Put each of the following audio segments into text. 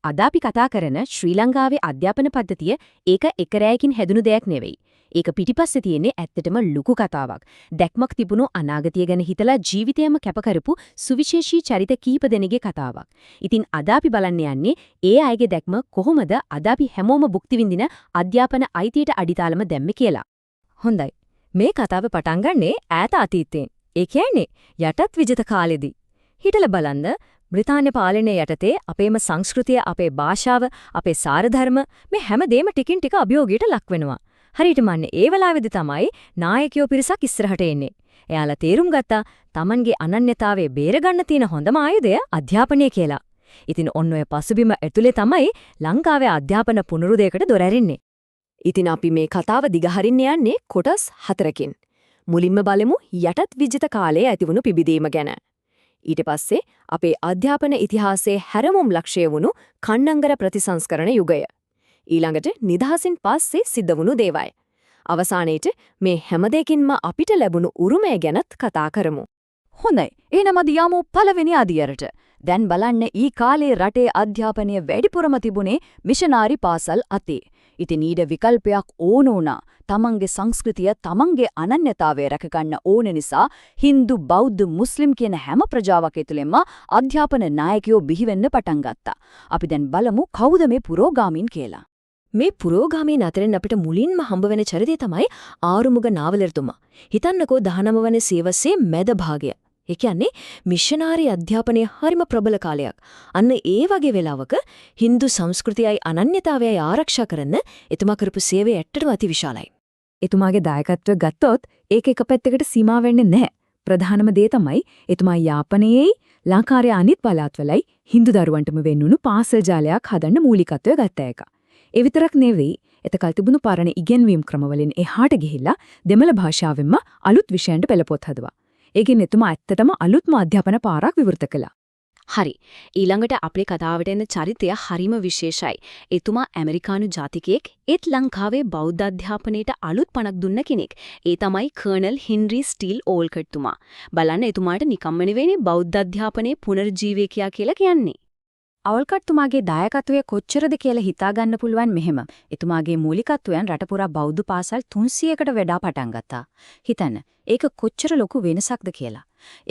අද අපි කතා කරන ශ්‍රී ලංකාවේ අධ්‍යාපන පද්ධතිය ඒක එක රැයකින් හැදුණු දෙයක් නෙවෙයි. ඒක පිටිපස්සේ තියෙන්නේ ඇත්තටම ලুকু කතාවක්. දැක්මක් තිබුණු අනාගතය ගැන හිතලා ජීවිතයම කැප කරපු සුවිශේෂී චරිත කීප දෙනෙක්ගේ කතාවක්. ඉතින් අද අපි බලන්න යන්නේ ඒ අයගේ දැක්ම කොහොමද අද අපි හැමෝම භුක්ති විඳින අධ්‍යාපන අයිතියට අඩිතාලම දැම්මේ කියලා. හොඳයි. මේ කතාව පටන් ගන්නේ ඈත අතීතයෙන්. ඒ කියන්නේ යටත් විජිත කාලෙදී. හිතලා බලන්න බ්‍රිතාන්‍ය පාලනය යටතේ අපේම සංස්කෘතිය, අපේ භාෂාව, අපේ සාරධර්ම මේ හැමදේම ටිකින් ටික අභියෝගයට ලක් වෙනවා. හරියටම ඒ වෙලාවේදී තමයි නායකයෝ පිරිසක් ඉස්සරහට එන්නේ. එයාලා තීරුම් ගත්තා Tamanගේ අනන්‍යතාවය බේරගන්න තියෙන හොඳම ආයුධය අධ්‍යාපනය කියලා. ඉතින් ඔන්න ඔය පසුබිම ඇතුලේ තමයි ලංකාවේ අධ්‍යාපන පුනරුදයකට දොර ඇරින්නේ. ඉතින් අපි මේ කතාව දිගහරින්න යන්නේ කොටස් 4කින්. මුලින්ම බලමු යටත් විජිත කාලයේ ඇතිවුණු පිබිදීම ගැන. ඊට පස්සේ අපේ අධ්‍යාපන ඉතිහාසයේ හැරමුම් ලක්ෂ්‍ය වුණු කන්නංගර ප්‍රතිසංස්කරණ යුගය. ඊළඟට නිදහසින් පස්සේ සිද්ධ වුණු දේවල්. අවසානයේට මේ හැම දෙකින්ම අපිට ලැබුණු උරුමය ගැනත් කතා කරමු. හොඳයි. එහෙනම් අපි යමු පළවෙනි අදියරට. දැන් බලන්න ඊ කාලේ රටේ අධ්‍යාපනය වැඩිපුරම තිබුණේ මිෂනාරි පාසල් අතේ. ඉතින් ඊට විකල්පයක් ඕන වුණා. තමන්ගේ සංස්කෘතිය, තමන්ගේ අනන්‍යතාවය රැකගන්න ඕන නිසා Hindu, බෞද්ධ, මුස්ලිම් කියන හැම ප්‍රජාවක් ඇතුළෙම අධ්‍යාපන නායකයෝ බිහි වෙන්න පටන් ගත්තා. අපි දැන් බලමු කවුද මේ පුරෝගාමීන් කියලා. මේ පුරෝගාමීන් අතරින් අපිට මුලින්ම හම්බ වෙන චරිතය තමයි ආරුමුග නාවලර්තුමා. හිතන්නකෝ 19 වන සියවසේ මැද භාගය. ඒ කියන්නේ මිෂනාරි අධ්‍යාපනයේ හරිම ප්‍රබල කාලයක්. අන්න ඒ වගේ වෙලාවක Hindu සංස්කෘතියයි අනන්‍යතාවයයි ආරක්ෂා කරන්න එතුමා කරපු සේවය ඇත්තටම අතිවිශාලයි. එතුමාගේ දායකත්වය ගත්තොත් ඒක එක පැත්තකට සීමා වෙන්නේ නැහැ. ප්‍රධානම දේ තමයි එතුමා යාපනයේයි ලංකාවේ අනිත් පළාත්වලයි Hindu දරුවන්ටම වෙන්නුණු පාසල් ජාලයක් හදන්න මූලිකත්වය ගත්ත එක. ඒ විතරක් නෙවෙයි එතකල් තිබුණු පරණ ඉගෙනවීම් ක්‍රමවලින් එහාට ගිහිල්ලා දෙමළ භාෂාවෙන්ම අලුත් විෂයන්ට පෙළපොත් හදුවා. ඒකෙන් එතුමා ඇත්තටම අලුත්ම අධ්‍යාපන පාරක් විවෘත කළා. හරි. ඊළඟට අපේ කතාවට එන චරිතය හරිම විශේෂයි. එතුමා ඇමරිකානු ජාතිකයෙක්, ඒත් ලංකාවේ බෞද්ධ අධ්‍යාපනයට අලුත් පණක් දුන්න කෙනෙක්. ඒ තමයි කර්නල් හෙන්රි ස්ටීල් ඕල්කට් තුමා. බලන්න එතුමාට නිකම්ම නෙවෙයි බෞද්ධ අධ්‍යාපනයේ පුනර්ජීවකයා කියලා කියන්නේ. අවල්කට් තුමාගේ දායකත්වය කොච්චරද කියලා හිතා ගන්න පුළුවන් මෙහෙම. එතුමාගේ මූලිකත්වයන් රට පුරා බෞද්ධ පාසල් 300කට වඩා පටන් ගත්තා. හිතන්න, ඒක කොච්චර ලොකු වෙනසක්ද කියලා.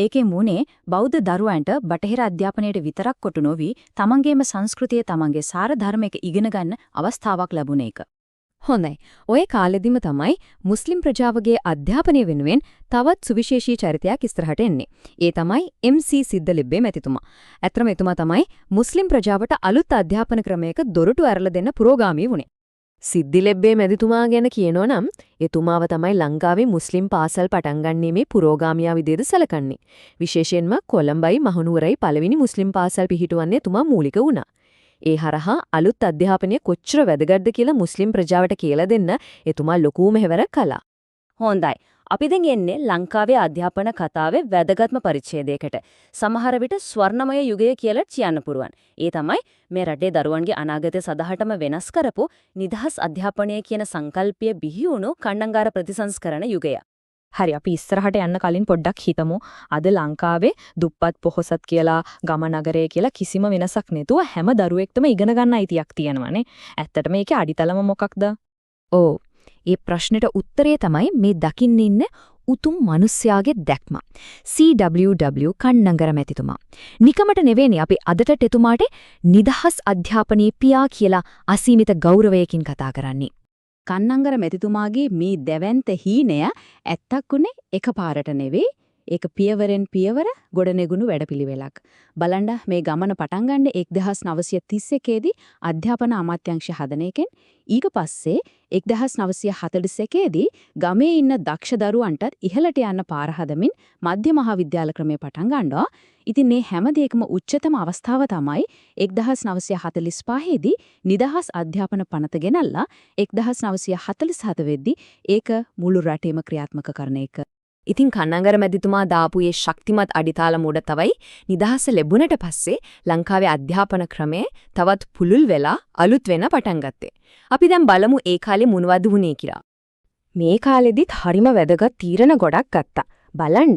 ඒකේ මුනේ බෞද්ධ දරුවන්ට බටහිර අධ්‍යාපනයට විතරක් කොටු නොවි තමන්ගේම සංස්කෘතිය, තමන්ගේ සාර ධර්මයක ඉගෙන ගන්න අවස්ථාවක් ලැබුණ එක. හොඳයි. ඔය කාලෙදිම තමයි මුස්ලිම් ප්‍රජාවගේ අධ්‍යාපනය වෙනුවෙන් තවත් සුවිශේෂී චරිතයක් ඉස්සරහට එන්නේ. ඒ තමයි MC සිද්දලිබ්බේ මැතිතුමා. ඇත්තම එතුමා තමයි මුස්ලිම් ප්‍රජාවට අලුත් අධ්‍යාපන ක්‍රමයක දොරටු ඇරලා දෙන්න පුරෝගාමී වුණේ. සිද්දිලෙබ්බේ මැතිතුමා ගැන කියනෝ නම් එතුමාව තමයි ලංකාවේ මුස්ලිම් පාසල් පටන් ගන්නීමේ පුරෝගාමියා විදිහට සැලකන්නේ. විශේෂයෙන්ම කොළඹයි මහනුවරයි පළවෙනි මුස්ලිම් පාසල් පිහිටුවන්නේ එතුමා මූලික වුණා. ඒ හරහා අලුත් අධ්‍යාපනය කොච්චර වැදගත්ද කියලා මුස්ලිම් ප්‍රජාවට කියලා දෙන්න එතුමා ලොකු මෙහෙවරක් කළා. හොඳයි. අපි දැන් එන්නේ ලංකාවේ අධ්‍යාපන කතාවේ වැදගත්ම පරිච්ඡේදයකට. සමහර විට ස්වර්ණමය යුගය කියලා කියන්න පුරුවන්. ඒ තමයි මේ රටේ දරුවන්ගේ අනාගතය සදහටම වෙනස් කරපු නිදහස් අධ්‍යාපනය කියන සංකල්පය බිහි වුණු කණ්ඩංගාර ප්‍රතිසංස්කරණ යුගය. හරි, අපි ඉස්සරහට යන්න කලින් පොඩ්ඩක් හිතමු. අද ලංකාවේ දුප්පත් පොහොසත් කියලා ගම නගරය කියලා කිසිම වෙනසක් නැතුව හැම දරුවෙක්ටම ඉගෙන ගන්න අයිතියක් තියෙනවානේ. ඇත්තටම මේකේ අඩිතලම මොකක්ද? ඕ, ඒ ප්‍රශ්නෙට උත්තරය තමයි මේ දකින්න ඉන්න උතුම් මිනිස්යාගේ දැක්ම. CWW කන්නංගර මැතිතුමා. නිකමට නෙවෙයි අපි අදට එතුමාට නිදහස් අධ්‍යාපනයේ පියා කියලා අසීමිත ගෞරවයකින් කතා කරන්නේ. කන්නංගර මැතිතුමාගේ මේ දැවැන්ත හීනය ඇත්තක් උනේ එකපාරට නෙවෙයි. ඒක පියවරෙන් පියවර ගොඩනෙගුණු වැඩපිළිවෙලක්. බලන්න මේ ගමන පටන් ගන්න 1931 දී අධ්‍යාපන අමාත්‍යාංශය හදන එකෙන් ඊට පස්සේ 1941 දී ගමේ ඉන්න දක්ෂ දරුවන්ටත් ඉහළට යන්න පාර හදමින් මධ්‍ය මහාවිද්‍යාල ක්‍රමය පටන් ගන්නවා. ඉතින් මේ හැම දෙයකම උච්චතම අවස්ථාව තමයි 1945 දී නිදහස් අධ්‍යාපන පනත ගෙනල්ලා 1947 වෙද්දී ඒක මුළු රටේම ක්‍රියාත්මක කරන එක. ඉතින් කන්නංගර මැතිතුමා දාපු මේ ශක්තිමත් අඩිතාලම උඩ තවයි නිදහස ලැබුණට පස්සේ ලංකාවේ අධ්‍යාපන ක්‍රමය තවත් පුළුල් වෙලා අලුත් වෙන්න පටන් ගත්තේ. අපි දැන් බලමු ඒ කාලේ මොනවද වුනේ කියලා. මේ කාලෙදිත් හරිම වැදගත් තීරණ ගොඩක් ගත්තා. බලන්න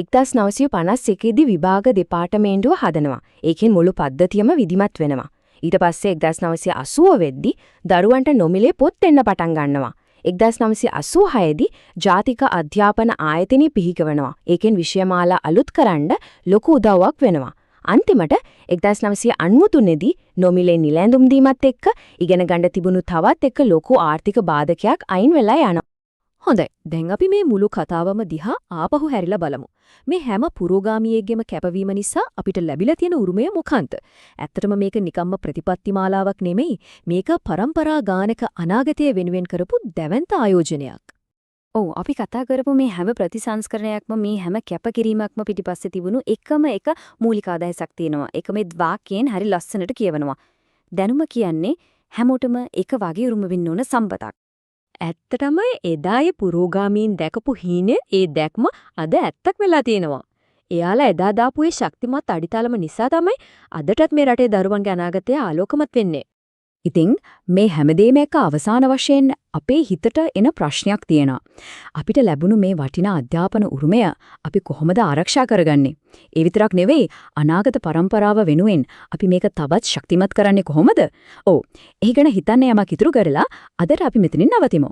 1951 දී විභාග දෙපාර්තමේන්තුව හදනවා. ඒකෙන් මුළු පද්ධතියම විධිමත් වෙනවා. ඊට පස්සේ 1980 වෙද්දි දරුවන්ට නොමිලේ පොත් දෙන්න පටන් ගන්නවා. 1986 දී ජාතික අධ්‍යාපන ආයතනෙ පිහිටවනවා. ඒකෙන් විෂයමාලා අලුත්කරන්න ලොකු උදව්වක් වෙනවා. අන්තිමට 1993 දී නොමිලේ නිල ඇඳුම් දීමත් එක්ක ඉගෙන ගන්න තිබුණු තවත් එක ලොකු ආර්ථික බාධකයක් අයින් වෙලා යනවා. හොඳයි. දැන් අපි මේ මුළු කතාවම දිහා ආපහු හැරිලා බලමු. මේ හැම පුරෝගාමියෙක්ගේම කැපවීම නිසා අපිට ලැබිලා තියෙන උරුමය මොකන්ද? ඇත්තටම මේක නිකම්ම ප්‍රතිපත්ති මාලාවක් නෙමෙයි. මේක පරම්පරා ගානක අනාගතය වෙනුවෙන් කරපු දැවැන්ත ආයෝජනයක්. ඔව් අපි කතා කරපු මේ හැම ප්‍රතිසංස්කරණයක්ම මේ හැම කැපකිරීමක්ම පිටිපස්සේ තිබුණු එකම එක මූලික අදහසක් තියෙනවා. ඒක මේ වාක්‍යයෙන් හරි ලස්සනට කියවනවා. දැනුම කියන්නේ හැමෝටම එක වගේ උරුම වෙන්න ඕන සම්පතක්. ඇත්තටම එදායේ පුරෝගාමීන් දැකපු හීනේ ඒ දැක්ම අද ඇත්තක් වෙලා තියෙනවා. එයාලා එදා දාපු ඒ ශක්තිමත් අඩිතාලම නිසා තමයි අදටත් මේ රටේ දරුවන්ගේ අනාගතය ආලෝකමත් වෙන්නේ. ඉතින් මේ හැමදේම එක අවසාන වශයෙන් අපේ හිතට එන ප්‍රශ්නයක් තියෙනවා. අපිට ලැබුණු මේ වටිනා අධ්‍යාපන උරුමය අපි කොහොමද ආරක්ෂා කරගන්නේ? ඒ විතරක් නෙවෙයි අනාගත පරම්පරාව වෙනුවෙන් අපි මේක තවත් ශක්තිමත් කරන්නේ කොහොමද? ඔව්. ඒ ගැන හිතන්න යමක් ඉතුරු කරලා අදට අපි මෙතනින් නවතිමු.